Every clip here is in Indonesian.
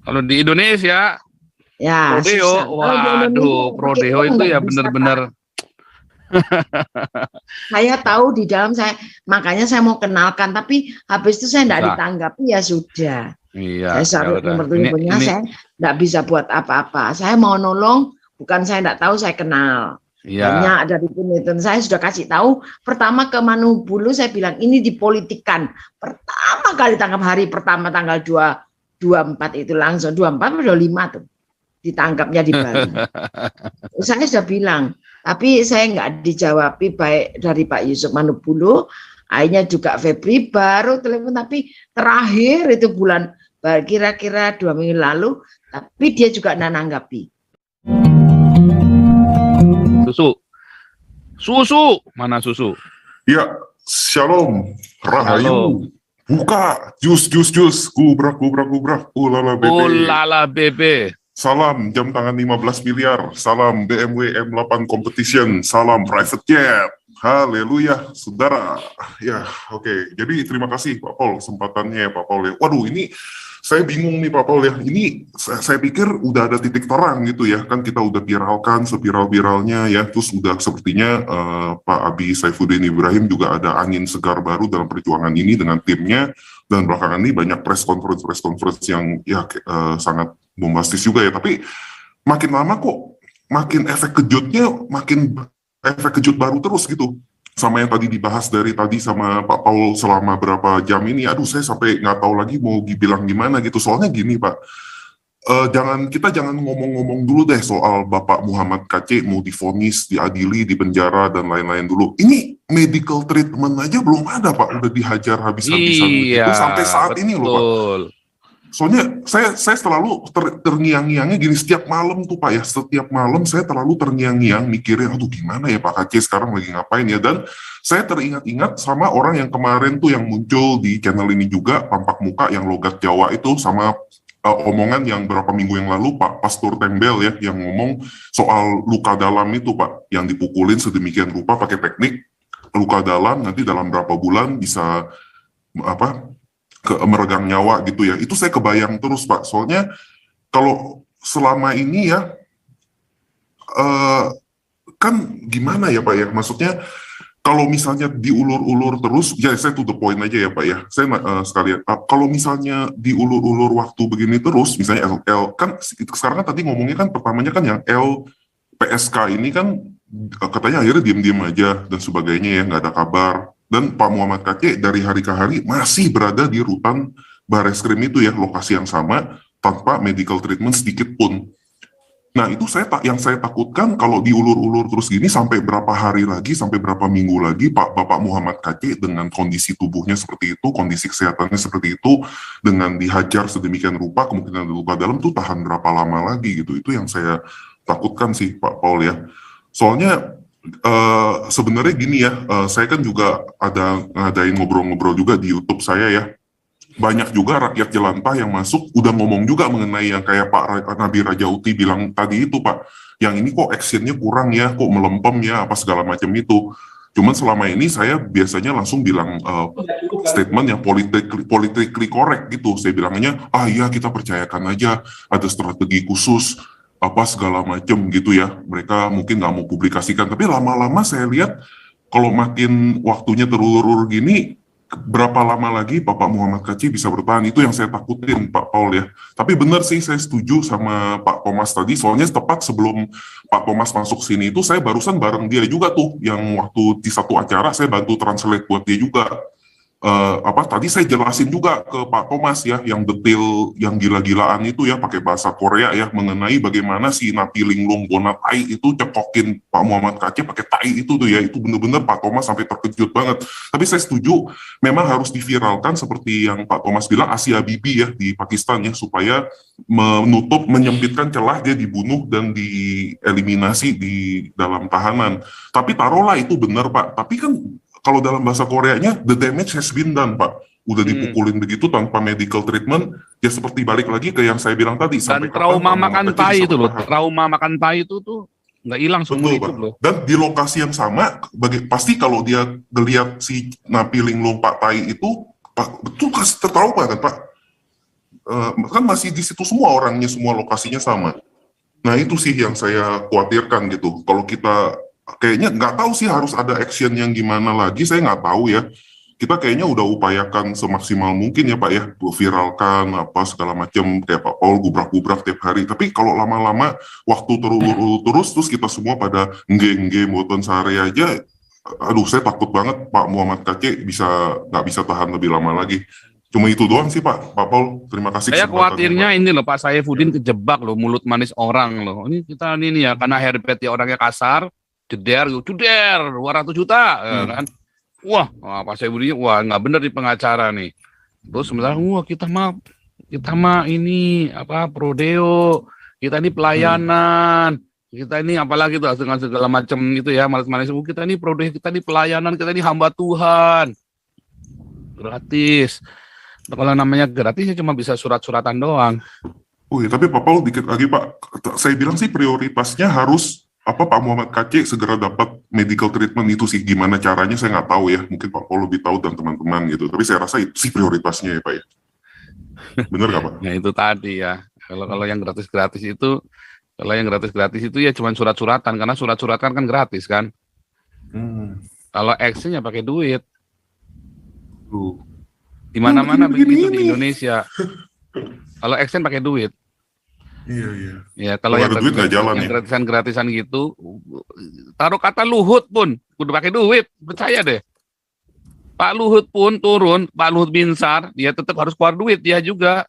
Kalau di Indonesia, Ya, Prodeo, susah. Kalau di Indonesia waduh, Prodeo kita itu nggak ya bisa, benar-benar. saya tahu di dalam saya, makanya saya mau kenalkan, tapi habis itu saya nggak Susah. ditanggapi, ya sudah. Iya, Saya ya salut udah. nomor teleponnya, Ini, saya nggak bisa buat apa-apa. Saya mau nolong, bukan saya nggak tahu, saya kenal. iya. Banyak dari Puniten. Saya sudah kasih tahu, pertama ke Manubulu, saya bilang, ini dipolitikan. Pertama kali tangkap hari pertama, tanggal 24 itu langsung, 24 atau 25 tuh, ditangkapnya di Bali. Saya sudah bilang, tapi saya nggak dijawabi baik dari Pak Yusuf Manubulu, akhirnya juga Febri baru telepon, tapi terakhir itu bulan kira-kira 2 minggu lalu, tapi dia juga nggak nanggapi. Susu, mana susu? Ya, shalom, rahayu. Shalom. Buka, jus, gubrak, Ulala bebe. Salam jam tangan 15 miliar, salam BMW M8 Competition, salam private jet. Haleluya, saudara. Ya, oke. Jadi terima kasih Pak Paul kesempatannya ya Pak Paul ya. Waduh, ini saya bingung nih Pak Paul ya. Ini saya pikir udah ada titik terang gitu ya. Kan kita udah viralkan seviral-viralnya ya. Terus udah sepertinya Pak Abi Saifuddin Ibrahim juga ada angin segar baru dalam perjuangan ini dengan timnya. Dan belakangan ini banyak press conference yang ya sangat bombastis juga ya. Tapi makin lama kok makin efek kejut baru terus gitu. Sama yang tadi dibahas dari tadi sama Pak Paul selama berapa jam ini, aduh saya sampai nggak tahu lagi mau dibilang gimana gitu. Soalnya gini Pak, kita jangan ngomong-ngomong dulu deh soal Bapak Muhammad KC mau divonis, diadili, dipenjara dan lain-lain dulu. Ini medical treatment aja belum ada Pak, udah dihajar habis-habisan Iya, gitu sampai saat ini loh Pak. Soalnya saya selalu terngiang-ngiangnya gini, setiap malam tuh Pak ya, setiap malam saya terlalu terngiang-ngiang mikirin, aduh gimana ya Pak KC sekarang lagi ngapain ya, dan saya teringat-ingat sama orang yang kemarin tuh yang muncul di channel ini juga, tampak muka yang logat Jawa itu, sama omongan yang berapa minggu yang lalu Pak Pastor Tembel ya, yang ngomong soal luka dalam itu Pak, yang dipukulin sedemikian rupa pakai teknik luka dalam, nanti dalam berapa bulan bisa meregang nyawa gitu ya. Itu saya kebayang terus Pak, soalnya kalau selama ini ya kan gimana ya Pak ya, maksudnya kalau misalnya diulur-ulur terus, ya saya to the point aja ya Pak ya, saya sekalian, kalau misalnya diulur-ulur waktu begini terus, misalnya kan sekarang kan tadi ngomongnya kan pertamanya kan yang LPSK ini kan katanya akhirnya diam-diam aja dan sebagainya ya, nggak ada kabar. Dan Pak Muhammad KC dari hari ke hari masih berada di rutan Bareskrim itu ya, lokasi yang sama, tanpa medical treatment sedikit pun. Nah itu yang saya takutkan kalau diulur-ulur terus gini sampai berapa hari lagi, sampai berapa minggu lagi Bapak Muhammad KC dengan kondisi tubuhnya seperti itu, kondisi kesehatannya seperti itu, dengan dihajar sedemikian rupa, kemungkinan luka dalam tuh tahan berapa lama lagi gitu. Itu yang saya takutkan sih Pak Paul ya. Soalnya sebenarnya gini ya, saya kan juga ada ngadain ngobrol-ngobrol juga di YouTube saya ya. Banyak juga rakyat jelantah yang masuk, udah ngomong juga mengenai yang kayak Pak Nabi Rajauti bilang tadi itu Pak, yang ini kok actionnya kurang ya, kok melempem ya, apa segala macam itu. Cuman selama ini saya biasanya langsung bilang statement yang politically correct gitu. Saya bilangnya, iya kita percayakan aja, ada strategi khusus, apa segala macam gitu ya, mereka mungkin nggak mau publikasikan, tapi lama-lama saya lihat kalau makin waktunya terulur-ulur gini, berapa lama lagi Bapak Muhammad KC bisa bertahan, itu yang saya takutin Pak Paul ya. Tapi benar sih, saya setuju sama Pak Thomas tadi, soalnya tepat sebelum Pak Thomas masuk sini itu saya barusan bareng dia juga tuh, yang waktu di satu acara saya bantu translate buat dia juga. Tadi saya jelasin juga ke Pak Thomas ya, yang detail, yang gila-gilaan itu ya, pakai bahasa Korea ya, mengenai bagaimana si Napi Linglung Bonatai itu cekokin Pak Muhammad KC pakai tai itu tuh ya, itu bener-bener Pak Thomas sampai terkejut banget. Tapi saya setuju, memang harus diviralkan seperti yang Pak Thomas bilang, Asia Bibi ya, di Pakistan ya, supaya menyempitkan celah dia dibunuh dan dieliminasi di dalam tahanan. Tapi taruhlah itu benar Pak, tapi kan kalau dalam bahasa Koreanya, the damage has been done, Pak. Udah dipukulin begitu tanpa medical treatment, ya seperti balik lagi ke yang saya bilang tadi. Dan trauma makan tai itu loh, trauma makan tai itu tuh nggak hilang seumur hidup loh. Dan di lokasi yang sama, pasti kalau dia ngelihat si Napi Linglung Pak Tai itu, betul kasih tertrauma kan Pak? kan masih di situ semua orangnya, semua lokasinya sama. Nah itu sih yang saya khawatirkan gitu. Kalau kita kayaknya nggak tahu sih harus ada action yang gimana lagi, saya nggak tahu ya. Kita kayaknya udah upayakan semaksimal mungkin ya Pak ya, viralkan apa segala macam kayak Pak Paul gubrak-gubrak tiap hari. Tapi kalau lama-lama waktu terus terus kita semua pada nge boton sehari aja, aduh saya takut banget Pak Muhammad Kacik nggak bisa tahan lebih lama lagi. Cuma itu doang sih Pak Paul. Terima kasih. Saya khawatirnya ini loh Pak Saifuddin kejebak loh mulut manis orang loh. Ini kita ini ya karena Herbert ya orangnya kasar, jeder 200 juta kan. Wah, Pak Saifuddin wah nggak bener di pengacara nih. Terus sementara wah kita mah ini apa prodeo, kita ini pelayanan. Kita ini apalagi tuh dengan segala macam itu ya manis-manis kita ini prodeo, kita ini pelayanan, kita ini hamba Tuhan. Gratis. Kalau namanya gratis cuma bisa surat-suratan doang. Tapi Pak Paul dikit lagi Pak, saya bilang sih prioritasnya harus Pak Muhammad Kacik segera dapat medical treatment itu sih. Gimana caranya saya nggak tahu ya, mungkin Pak Paul lebih tahu dan teman-teman gitu. Tapi saya rasa itu sih prioritasnya ya Pak ya. Bener nggak Pak? Nah itu tadi ya. Kalau yang gratis-gratis itu, ya cuma surat-suratan karena surat-suratan kan gratis kan. Kalau action ya pakai duit. Di mana-mana begitu di Indonesia. Kalau action pakai duit. Iya. Ya kalau yang duit nggak jalan ya. Gratisan gitu, taruh kata Luhut pun udah pakai duit, percaya deh. Pak Luhut pun turun, Pak Luhut Binsar, dia tetap harus keluar duit dia juga.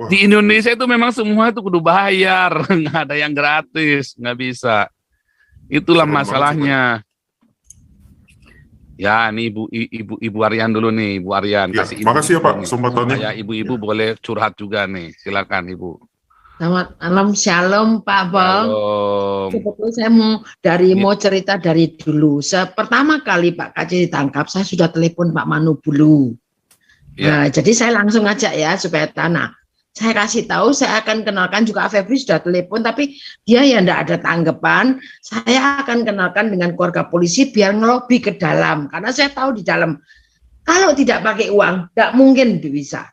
Di Indonesia itu memang semua itu kudu bayar, nggak ada yang gratis, nggak bisa. Itulah masalahnya. Ya, ini Ibu Aryan dulu nih, Ibu Aryan. Ya, kasih makasih ya Pak kesempatannya. Ya, ibu-ibu boleh curhat juga nih, silakan Ibu. Selamat malam, shalom Pak Bang. Sebetulnya saya mau cerita dari dulu. Pertama kali Pak Kacik ditangkap, saya sudah telepon Pak Manu Bulu. Nah, jadi saya langsung ngajak ya supaya tanah. Saya kasih tahu, saya akan kenalkan juga Febri sudah telepon, tapi dia ya enggak ada tanggapan. Saya akan kenalkan dengan keluarga polisi biar ngelobi ke dalam, karena saya tahu di dalam kalau tidak pakai uang, enggak mungkin bisa.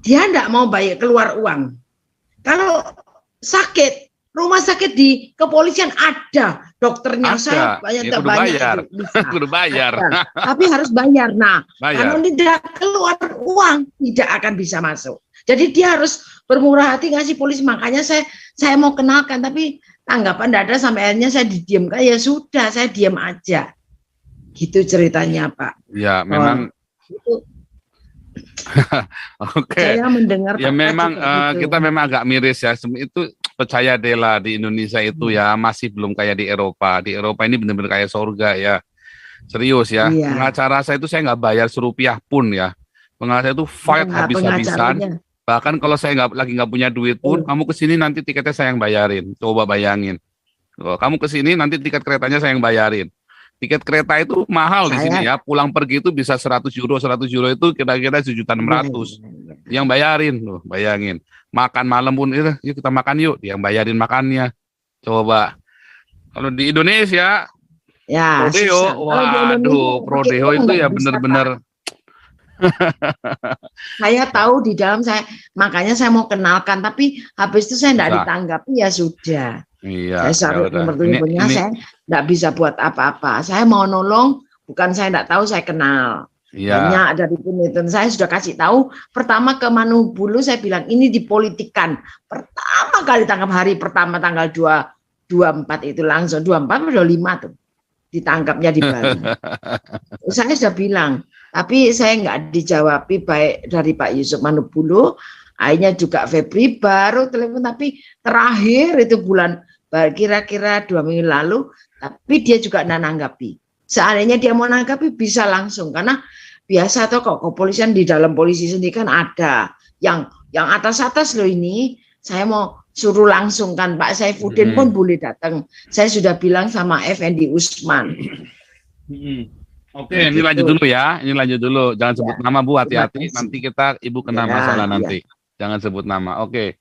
Dia enggak mau bayar keluar uang. Kalau sakit, rumah sakit di kepolisian ada dokternya, saya banyak bayar. Tapi harus bayar. Nah, kalau tidak keluar uang tidak akan bisa masuk. Jadi dia harus bermurah hati ngasih polisi. Makanya saya mau kenalkan, tapi tanggapan tidak ada, sampai akhirnya saya didiamkan. Ya sudah, saya diam aja. Gitu ceritanya Pak. Ya memang. Oke. Saya mendengar. Ya memang kita memang agak miris ya. Itu percaya deh lah, di Indonesia itu ya masih belum kayak di Eropa. Di Eropa ini benar-benar kayak surga ya. Serius ya. Iya. Pengacara saya itu saya nggak bayar ₹1 pun ya. Pengacara itu fight habis-habisan. Bahkan kalau saya nggak punya duit pun, kamu kesini nanti tiketnya saya yang bayarin. Coba bayangin. Kamu kesini nanti tiket keretanya saya yang bayarin. Tiket kereta itu mahal di sini ya. Pulang pergi itu bisa €100 itu kira-kira 1.600.000. Yang bayarin loh, bayangin. Makan malam pun yuk kita makan yuk, yang bayarin makannya. Coba. Kalau di Indonesia ya prodeo, waduh, prodeo itu ya benar-benar. Saya tahu di dalam makanya saya mau kenalkan, tapi habis itu saya tidak ditanggapi, ya sudah. Iya. Saya syarat nomor teleponnya, saya tidak bisa buat apa-apa. Saya mau nolong, bukan saya tidak tahu, saya kenal. Hanya ada di penelitian saya sudah kasih tahu. Pertama ke Manu Bulu saya bilang ini dipolitikan. Pertama kali tangkap hari pertama tanggal 24 itu langsung 24 atau 5 tuh ditangkapnya di Bali. Saya sudah bilang, tapi saya nggak dijawabi baik dari Pak Yusuf Manu Bulu. Akhirnya juga Febri baru telepon, tapi terakhir itu bulan kira-kira 2 minggu lalu, tapi dia juga nggak nanggapi. Seandainya dia mau nanggapi bisa langsung, karena biasa tuh kok kepolisian di dalam polisi sendiri kan ada yang atas-atas loh ini. Saya mau suruh langsung kan Pak Saifuddin pun boleh datang. Saya sudah bilang sama Effendi Usman. Oke, ini lanjut dulu ya. Ini lanjut dulu. Jangan sebut nama Bu, hati-hati. Nanti Ibu kena masalah nanti. Jangan sebut nama. Oke.